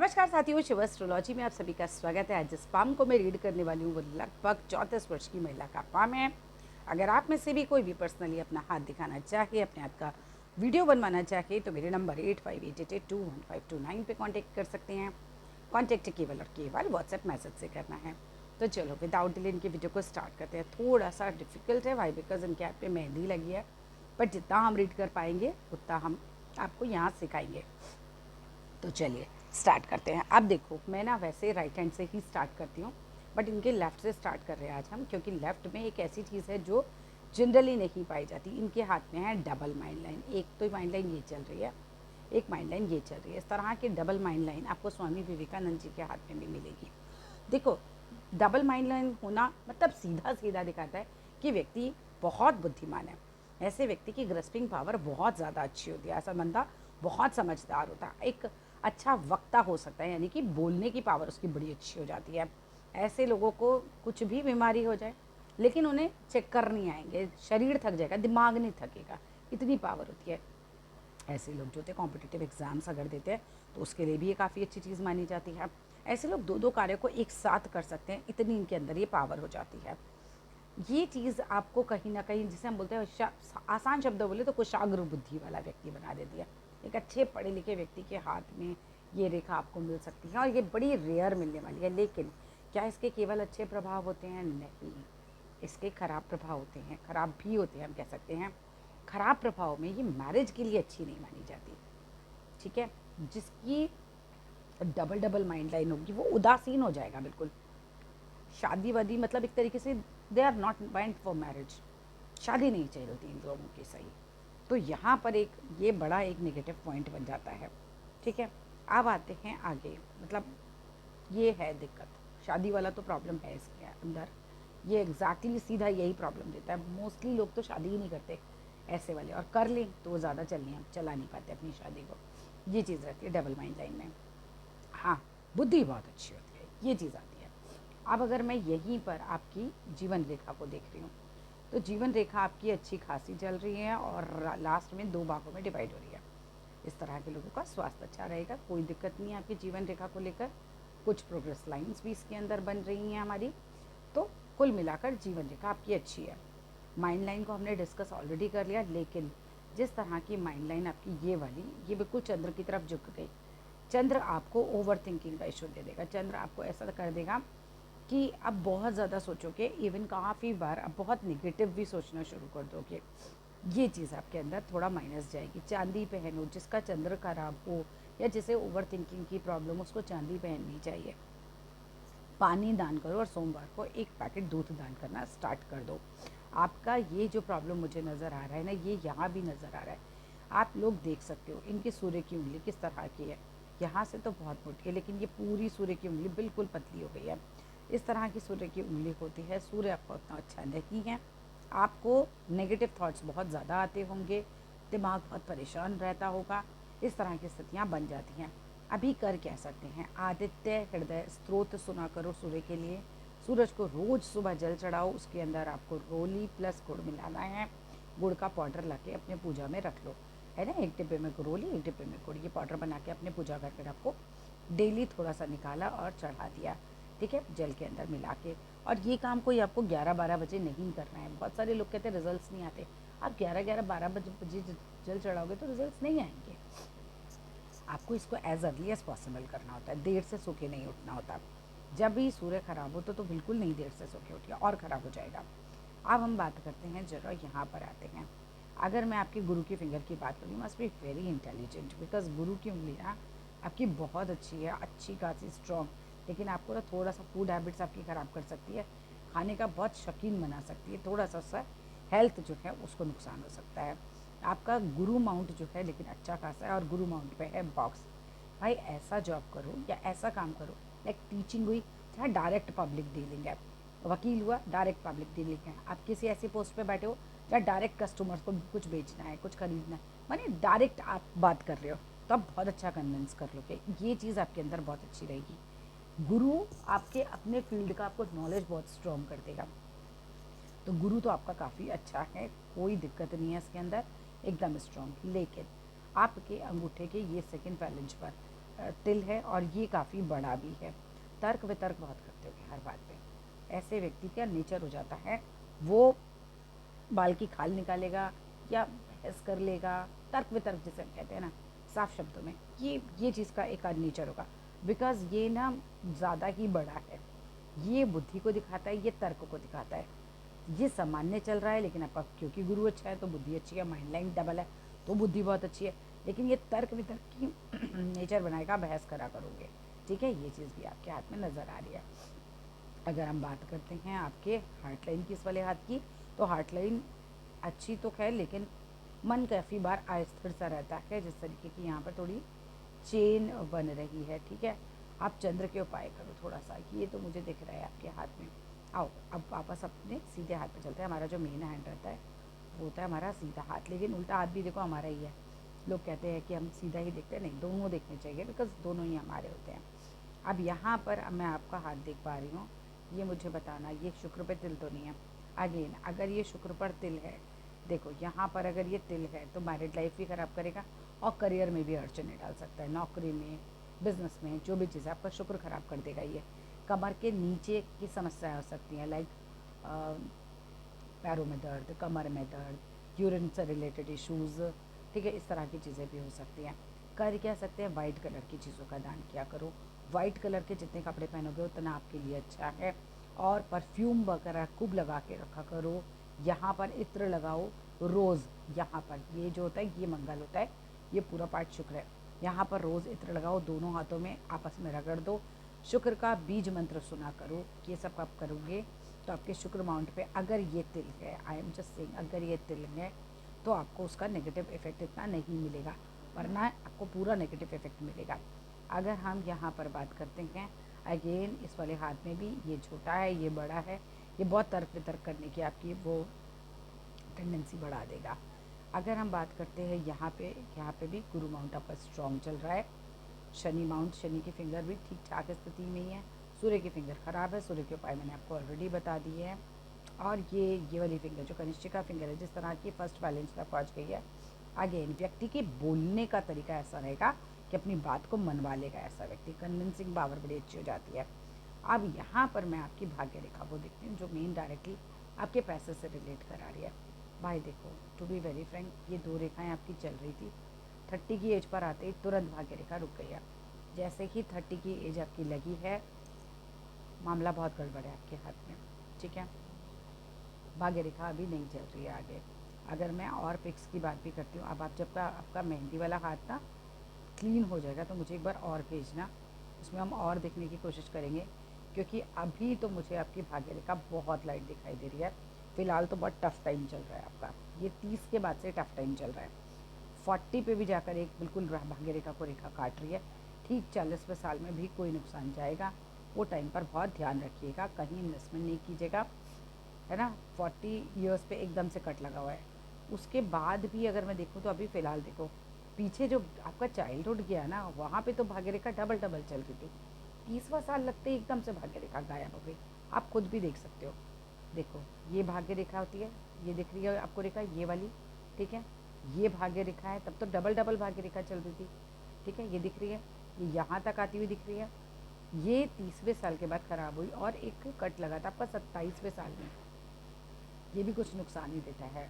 नमस्कार साथियों, शिव एस्ट्रोलॉजी में आप सभी का स्वागत है। आज जिस पाम को मैं रीड करने वाली हूँ वो लगभग 34 वर्ष की महिला का पाम है। अगर आप में से भी कोई भी पर्सनली अपना हाथ दिखाना चाहे, अपने हाथ का वीडियो बनवाना चाहे तो मेरे नंबर 8588211529 पे कांटेक्ट कर सकते हैं। कांटेक्ट केवल और केवल व्हाट्सएप मैसेज से करना है। तो चलो विदाउट डिले इनके वीडियो को स्टार्ट करते हैं। थोड़ा सा डिफिकल्ट है भाई, बिकॉज इनके हाथ पे मेहंदी लगी है, बट जितना हम रीड कर पाएंगे उतना हम आपको यहाँ सिखाएंगे। तो चलिए स्टार्ट करते हैं। अब देखो, मैं ना वैसे राइट हैंड से ही स्टार्ट करती हूँ, बट इनके लेफ़्ट से स्टार्ट कर रहे हैं आज हम, क्योंकि लेफ़्ट में एक ऐसी चीज़ है जो जनरली नहीं पाई जाती। इनके हाथ में है डबल माइंड लाइन। एक तो माइंड लाइन ये चल रही है, एक माइंड लाइन ये चल रही है। इस तरह की डबल माइंड लाइन आपको स्वामी विवेकानंद जी के हाथ में भी मिलेगी। देखो, डबल माइंड लाइन होना मतलब सीधा सीधा दिखाता है कि व्यक्ति बहुत बुद्धिमान है। ऐसे व्यक्ति की ग्रस्पिंग पावर बहुत ज़्यादा अच्छी होती है। ऐसा बंदा बहुत समझदार होता है, एक अच्छा वक्ता हो सकता है, यानी कि बोलने की पावर उसकी बड़ी अच्छी हो जाती है। ऐसे लोगों को कुछ भी बीमारी हो जाए लेकिन उन्हें चक्कर नहीं आएंगे, शरीर थक जाएगा, दिमाग नहीं थकेगा, इतनी पावर होती है। ऐसे लोग जो होते हैं कॉम्पिटिटिव एग्ज़ाम्स अगर देते हैं तो उसके लिए भी ये काफ़ी अच्छी चीज़ मानी जाती है। ऐसे लोग दो दो कार्यों को एक साथ कर सकते हैं, इतनी इनके अंदर ये पावर हो जाती है। ये चीज़ आपको कहीं ना कहीं, जिसे हम बोलते हैं आसान शब्दों बोले तो कुशाग्र बुद्धि वाला व्यक्ति बना देती है। एक अच्छे पढ़े लिखे व्यक्ति के हाथ में ये रेखा आपको मिल सकती है और ये बड़ी रेयर मिलने वाली है। लेकिन क्या इसके केवल अच्छे प्रभाव होते हैं? नहीं, इसके खराब प्रभाव होते हैं, खराब भी होते हैं, हम कह सकते हैं। खराब प्रभाव में ये मैरिज के लिए अच्छी नहीं मानी जाती। ठीक है, जिसकी डबल डबल माइंड लाइन होगी वो उदासीन हो जाएगा बिल्कुल। शादी वादी मतलब एक तरीके से they are not mind for marriage. शादी नहीं चाहिए होती इन लोगों की, सही। तो यहाँ पर एक ये बड़ा एक नेगेटिव पॉइंट बन जाता है। ठीक है, अब आते हैं आगे। मतलब ये है दिक्कत, शादी वाला तो प्रॉब्लम है इसके अंदर। ये एग्जैक्टली सीधा यही प्रॉब्लम देता है। मोस्टली लोग तो शादी ही नहीं करते ऐसे वाले, और कर लें तो वो ज़्यादा चला नहीं पाते अपनी शादी को। ये चीज़ रहती है डबल माइंड लाइन में। हाँ, बुद्धि बहुत अच्छी होती है, ये चीज़ आती है। अब अगर मैं यहीं पर आपकी जीवन रेखा को देख रही हूँ तो जीवन रेखा आपकी अच्छी खासी चल रही है और लास्ट में 2 भागों में डिवाइड हो रही है। इस तरह के लोगों का स्वास्थ्य अच्छा रहेगा, कोई दिक्कत नहीं है आपकी जीवन रेखा को लेकर। कुछ प्रोग्रेस लाइंस भी इसके अंदर बन रही हैं हमारी। तो कुल मिलाकर जीवन रेखा आपकी अच्छी है। माइंड लाइन को हमने डिस्कस ऑलरेडी कर लिया, लेकिन जिस तरह की माइंड लाइन आपकी ये वाली, ये बिल्कुल चंद्र की तरफ झुक गई। चंद्र आपको ओवर थिंकिंग का इशू दे देगा। चंद्र आपको ऐसा कर देगा कि अब बहुत ज़्यादा सोचोगे, इवन काफ़ी बार अब बहुत निगेटिव भी सोचना शुरू कर दोगे। ये चीज़ आपके अंदर थोड़ा माइनस जाएगी। चांदी पहनो, जिसका चंद्र खराब हो या जिसे ओवर थिंकिंग की प्रॉब्लम हो, उसको चांदी पहननी चाहिए। पानी दान करो और सोमवार को 1 पैकेट दूध दान करना स्टार्ट कर दो। आपका ये जो प्रॉब्लम मुझे नज़र आ रहा है ना, ये यहाँ भी नज़र आ रहा है। आप लोग देख सकते हो इनकी सूर्य की उंगली किस तरह की है। यहाँ से तो बहुत मोटी है, लेकिन ये पूरी सूर्य की उंगली बिल्कुल पतली हो गई है। इस तरह की सूर्य की उंगली होती है। सूर्य आपका उतना अच्छा नहीं है, आपको नेगेटिव थॉट्स बहुत ज़्यादा आते होंगे, दिमाग बहुत परेशान रहता होगा। इस तरह की स्थितियाँ बन जाती हैं। अभी कर क्या सकते हैं? आदित्य हृदय स्त्रोत सुना करो सूर्य के लिए। सूरज को रोज़ सुबह जल चढ़ाओ, उसके अंदर आपको रोली प्लस गुड़ मिलाना है। गुड़ का पाउडर ला के अपने पूजा में रख लो, है ना। एक डिब्बे में रोली, एक डिब्बे में गुड़, ये पाउडर बना के अपने पूजा घर पे रखो। डेली थोड़ा सा निकाला और चढ़ा दिया, ठीक है, जल के अंदर मिला के। और ये काम कोई आपको 11-12 बजे नहीं करना है। बहुत सारे लोग कहते हैं रिजल्ट्स नहीं आते। आप 11-12 बजे जल चढ़ाओगे तो रिजल्ट्स नहीं आएंगे। आपको इसको एज अर्ली एज पॉसिबल करना होता है, देर से सो के नहीं उठना होता। जब भी सूर्य खराब हो तो बिल्कुल नहीं देर से सो के उठिए, और ख़राब हो जाएगा। अब हम बात करते हैं, जरा यहाँ पर आते हैं। अगर मैं आपके गुरु की फिंगर की बात करूँ, must be very intelligent, because गुरु की उंगलियाँ आपकी बहुत अच्छी है, अच्छी खासी स्ट्रॉन्ग। लेकिन आपको ना थोड़ा सा फूड हैबिट्स आपकी ख़राब कर सकती है, खाने का बहुत शौकीन बना सकती है। थोड़ा सा हेल्थ जो है उसको नुकसान हो सकता है। आपका गुरु माउंट जो है लेकिन अच्छा खासा है, और गुरु माउंट पे है बॉक्स। भाई ऐसा जॉब करो या ऐसा काम करो, लाइक टीचिंग हुई, जहाँ डायरेक्ट पब्लिक डीलिंग है। वकील हुआ, डायरेक्ट पब्लिक डीलिंग है। आप किसी ऐसी पोस्ट पे बैठे हो जहाँ डायरेक्ट कस्टमर्स को कुछ बेचना है, कुछ खरीदना है, माने डायरेक्ट आप बात कर रहे हो, तो आप बहुत अच्छा कन्विंस कर लोगे। ये चीज़ आपके अंदर बहुत अच्छी रहेगी। गुरु आपके अपने फील्ड का आपको नॉलेज बहुत स्ट्रॉन्ग कर देगा। तो गुरु तो आपका काफ़ी अच्छा है, कोई दिक्कत नहीं है इसके अंदर, एकदम स्ट्रॉन्ग। लेकिन आपके अंगूठे के ये सेकंड पैलेंज पर तिल है और ये काफ़ी बड़ा भी है। तर्क वितर्क बहुत करते होंगे हर बात पे। ऐसे व्यक्ति का नेचर हो जाता है, वो बाल की खाल निकालेगा या बहस कर लेगा, तर्क वितर्क जिसे हम कहते हैं ना साफ शब्दों में, ये चीज़ का एक नेचर होगा। बिकॉज ये ना ज़्यादा ही बड़ा है, ये बुद्धि को दिखाता है, ये तर्क को दिखाता है। ये सामान्य चल रहा है, लेकिन आपका क्योंकि गुरु अच्छा है तो बुद्धि अच्छी है, माइंड लाइन डबल है तो बुद्धि बहुत अच्छी है। लेकिन ये तर्क वितर्क की नेचर बनाएगा, बहस करा करोगे, ठीक है। ये चीज़ भी आपके हाथ में नज़र आ रही है। अगर हम बात करते हैं आपके हार्ट लाइन की, इस वाले हाथ की, तो हार्ट लाइन अच्छी तो खैर, लेकिन मन काफ़ी बार अस्थिर सा रहता है, जिस तरीके की यहाँ पर थोड़ी चेन बन रही है, ठीक है। आप चंद्र के उपाय करो थोड़ा सा, ये तो मुझे दिख रहा है आपके हाथ में। आओ अब वापस अपने सीधे हाथ पे चलते हैं। हमारा जो मेन हैंड रहता है वो होता है हमारा सीधा हाथ, लेकिन उल्टा हाथ भी देखो हमारा ही है। लोग कहते हैं कि हम सीधा ही देखते हैं, नहीं, दोनों देखने चाहिए, बिकॉज दोनों ही हमारे होते हैं। अब यहाँ पर मैं आपका हाथ देख पा रही हूँ, ये मुझे बताना ये शुक्र पे तिल तो नहीं है। अगेन अगर ये शुक्र पर तिल है, देखो यहाँ पर अगर ये तिल है तो मैरिड लाइफ भी ख़राब करेगा और करियर में भी अड़चने डाल सकता है, नौकरी में, बिजनेस में, जो भी चीज़ आपका शुक्र ख़राब कर देगा ये। कमर के नीचे की समस्याएं हो सकती हैं, लाइक पैरों में दर्द, कमर में दर्द, यूरिन से रिलेटेड इश्यूज़, ठीक है, इस तरह की चीज़ें भी हो सकती हैं। कर क्या सकते हैं, वाइट कलर की चीज़ों का दान किया करो। वाइट कलर के जितने कपड़े पहनोगे उतना आपके लिए अच्छा है। और परफ्यूम वगैरह खूब लगा के रखा करो। यहाँ पर इत्र लगाओ, रोज़, यहाँ पर ये जो होता है ये मंगल होता है, ये पूरा पार्ट शुक्र है। यहाँ पर रोज़ इत्र लगाओ, दोनों हाथों में आपस में रगड़ दो, शुक्र का बीज मंत्र सुना करो। ये सब आप करोगे तो आपके शुक्र माउंट पे अगर ये तिल है, आई एम जस्ट सेइंग, अगर ये तिल है तो आपको उसका नेगेटिव इफेक्ट इतना नहीं मिलेगा, वरना आपको पूरा नेगेटिव इफेक्ट मिलेगा। अगर हम यहाँ पर बात करते हैं, अगेन इस वाले हाथ में भी ये छोटा है, ये बड़ा है, ये बहुत तर्क वितर्क करने की आपकी वो टेंडेंसी बढ़ा देगा। अगर हम बात करते हैं यहाँ पे भी गुरु माउंट आपका स्ट्रॉन्ग चल रहा है। शनि माउंट, शनि की फिंगर भी ठीक ठाक स्थिति में ही है। सूर्य की फिंगर ख़राब है, सूर्य के उपाय मैंने आपको ऑलरेडी बता दिए हैं। और ये वाली फिंगर जो कनिष्ठिका फिंगर है, जिस तरह की फर्स्ट बैलेंस में पहुँच गई है, अगेन व्यक्ति के बोलने का तरीका ऐसा रहेगा कि अपनी बात को मनवा लेगा ऐसा व्यक्ति, कन्विंसिंग पावर बड़ी अच्छी हो जाती है। अब यहाँ पर मैं आपकी भाग्य रेखा को देखती हूँ, जो मेन डायरेक्टली आपके पैसे से रिलेट करा रही है। भाई देखो, टू बी वेरी फ्रैंक, ये दो रेखाएं आपकी चल रही थी, 30 की एज पर आते ही तुरंत भाग्य रेखा रुक गई है। जैसे ही 30 की एज आपकी लगी है, मामला बहुत गड़बड़ है आपके हाथ में, ठीक है। भाग्य रेखा अभी नहीं चल रही है आगे। अगर मैं और पिक्स की बात भी करती हूँ, अब आप जब का आपका मेहंदी वाला हाथ ना क्लीन हो जाएगा तो मुझे एक बार और भेजना, उसमें हम और देखने की कोशिश करेंगे, क्योंकि अभी तो मुझे आपकी भाग्य रेखा बहुत लाइट दिखाई दे रही है। फ़िलहाल तो बहुत टफ टाइम चल रहा है आपका, ये 30 के बाद से टफ टाइम चल रहा है। 40 पे भी जाकर एक बिल्कुल भाग्य रेखा को रेखा काट रही है। ठीक 40वें साल में भी कोई नुकसान जाएगा, वो टाइम पर बहुत ध्यान रखिएगा, कहीं इन्वेस्टमेंट नहीं कीजिएगा, है ना। 40 ईयर्स पे एकदम से कट लगा हुआ है। उसके बाद भी अगर मैं देखूँ तो अभी फ़िलहाल देखो, पीछे जो आपका चाइल्डहुड गया ना, वहाँ पे तो भाग्य रेखा डबल डबल चल रही थी। 30वां साल लगते ही एकदम से भाग्य रेखा गायब हो गई। आप खुद भी देख सकते हो, देखो ये भाग्य रेखा होती है, ये दिख रही है आपको रेखा, ये वाली, ठीक है। ये भाग्य रेखा है, तब तो डबल डबल भाग्य रेखा चल रही थी, ठीक है। ये दिख रही है, ये यहाँ तक आती हुई दिख रही है। ये 30वें साल के बाद ख़राब हुई और एक कट लगा था आपका 27वें साल में। ये भी कुछ नुकसान ही देता है,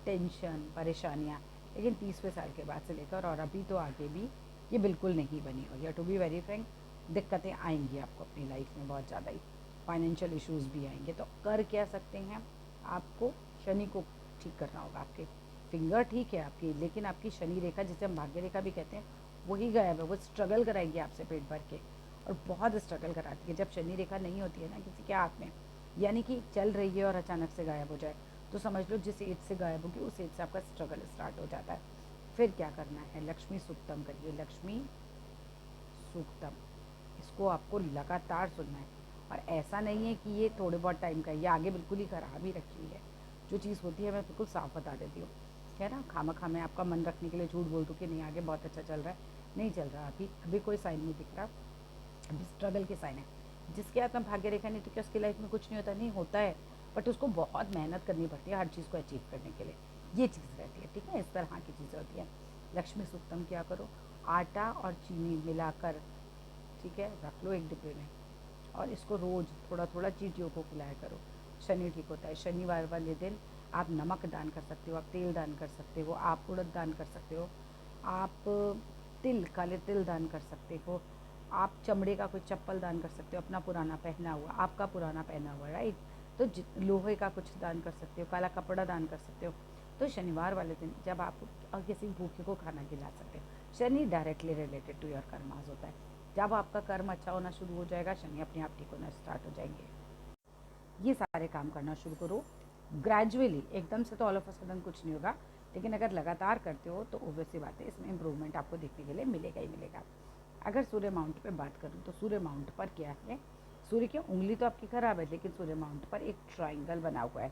टेंशन, परेशानियाँ। लेकिन 30वें साल के बाद से लेकर और अभी तो आगे भी ये बिल्कुल नहीं बनी हुई है। टू बी वेरी फ्रैंक, दिक्कतें आएंगी आपको अपनी लाइफ में बहुत ज़्यादा ही, फाइनेंशियल इश्यूज़ भी आएंगे। तो कर क्या सकते हैं, आपको शनि को ठीक करना होगा। आपके फिंगर ठीक है आपकी, लेकिन आपकी शनि रेखा, जिसे हम भाग्य रेखा भी कहते हैं, वही गायब है। वो स्ट्रगल कराएगी आपसे पेट भर के, और बहुत स्ट्रगल कराती है। जब शनि रेखा नहीं होती है ना किसी के हाथ में, यानी कि चल रही है और अचानक से गायब हो जाए, तो समझ लो जिस एज से गायब होगी उस एज से आपका स्ट्रगल स्टार्ट हो जाता है। फिर क्या करना है, लक्ष्मी सूक्तम करिए, लक्ष्मी सूक्तम, इसको आपको लगातार सुनना है। और ऐसा नहीं है कि ये थोड़े बहुत टाइम का है, ये आगे बिल्कुल ही खराब ही रखी हुई है। जो चीज़ होती है मैं बिल्कुल साफ बता देती हूँ, है ना। खामखा मैं आपका मन रखने के लिए झूठ बोल दूँ कि नहीं आगे बहुत अच्छा चल रहा है, नहीं चल रहा। अभी कोई साइन नहीं दिख रहा, अभी स्ट्रगल के साइन है। जिसके हाथ में भाग्य रेखा नहीं तो क्या उसकी लाइफ में कुछ नहीं होता, नहीं होता है, बट उसको बहुत मेहनत करनी पड़ती है हर चीज़ को अचीव करने के लिए। ये चीज़ रहती है, ठीक है, इस तरह की चीज़ें होती हैं। लक्ष्मी सूक्तम क्या करो, आटा और चीनी मिलाकर, ठीक है, रख लो एक डिब्बे में, और इसको रोज़ थोड़ा थोड़ा चींटियों को खिलाया करो। शनि ठीक होता है। शनिवार वाले दिन आप नमक दान कर सकते हो, आप तेल दान कर सकते हो, आप उड़द दान कर सकते हो, आप तिल, काले तिल दान कर सकते हो, आप चमड़े का कोई चप्पल दान कर सकते हो, अपना पुराना पहना हुआ, आपका पुराना पहना हुआ, राइट। तो लोहे का कुछ दान कर सकते हो, काला कपड़ा दान कर सकते हो। तो शनिवार वाले दिन जब आप किसी भूखे को खाना खिला सकते हो, Shani directly related to your karmas होता है। जब आपका कर्म अच्छा होना शुरू हो जाएगा, शनि अपने आप ठीक होना स्टार्ट हो जाएंगे। ये सारे काम करना शुरू करो ग्रेजुअली, एकदम से तो ऑल ऑफ अ सडन कुछ नहीं होगा, लेकिन अगर लगातार करते हो तो ओबियसली बात है, इसमें इम्प्रूवमेंट आपको देखने के लिए मिलेगा ही मिलेगा। अगर सूर्य माउंट पे बात करूँ तो सूर्य माउंट पर क्या है, सूर्य की उंगली तो आपकी ख़राब है, लेकिन सूर्य माउंट पर एक ट्राइंगल बना हुआ है।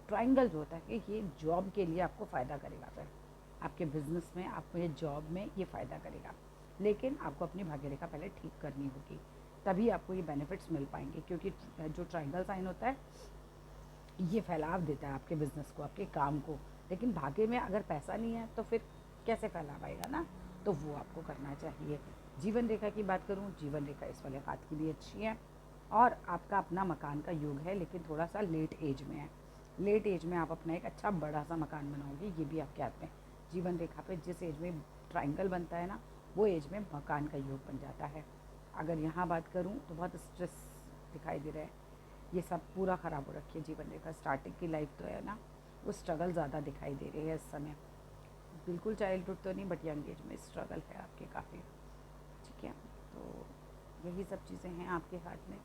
ट्राइंगल जो होता है कि ये जॉब के लिए आपको फ़ायदा करेगा, फिर आपके बिजनेस में, आपको ये जॉब में ये फ़ायदा करेगा, लेकिन आपको अपनी भाग्य रेखा पहले ठीक करनी होगी, तभी आपको ये बेनिफिट्स मिल पाएंगे। क्योंकि जो ट्राइंगल साइन होता है ये फैलाव देता है आपके बिज़नेस को, आपके काम को, लेकिन भाग्य में अगर पैसा नहीं है तो फिर कैसे फैलाव आएगा ना, तो वो आपको करना चाहिए। जीवन रेखा की बात करूँ, जीवन रेखा इस वाले हाथ के लिए अच्छी है, और आपका अपना मकान का योग है, लेकिन थोड़ा सा लेट एज में है। लेट एज में आप अपना एक अच्छा बड़ा सा मकान बनाओगे, ये भी आपके हाथ में। जीवन रेखा पे जिस एज में ट्राइंगल बनता है ना, वो एज में मकान का योग बन जाता है। अगर यहाँ बात करूँ तो बहुत स्ट्रेस दिखाई दे रहा है, ये सब पूरा ख़राब हो रखी है जीवन रेखा। स्टार्टिंग की लाइफ तो है ना, वो स्ट्रगल ज़्यादा दिखाई दे रही है इस समय। बिल्कुल चाइल्डहुड तो नहीं, बट यंग एज में स्ट्रगल है आपके काफ़ी, ठीक है। तो यही सब चीज़ें हैं आपके हाथ में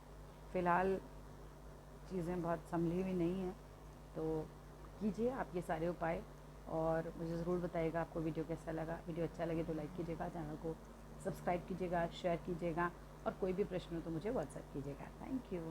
फ़िलहाल, चीज़ें बहुत संभली हुई नहीं हैं, तो कीजिए आप ये सारे उपाय, और मुझे ज़रूर बताइएगा आपको वीडियो कैसा लगा। वीडियो अच्छा लगे तो लाइक कीजिएगा, चैनल को सब्सक्राइब कीजिएगा, शेयर कीजिएगा, और कोई भी प्रश्न हो तो मुझे व्हाट्सएप कीजिएगा। Thank you.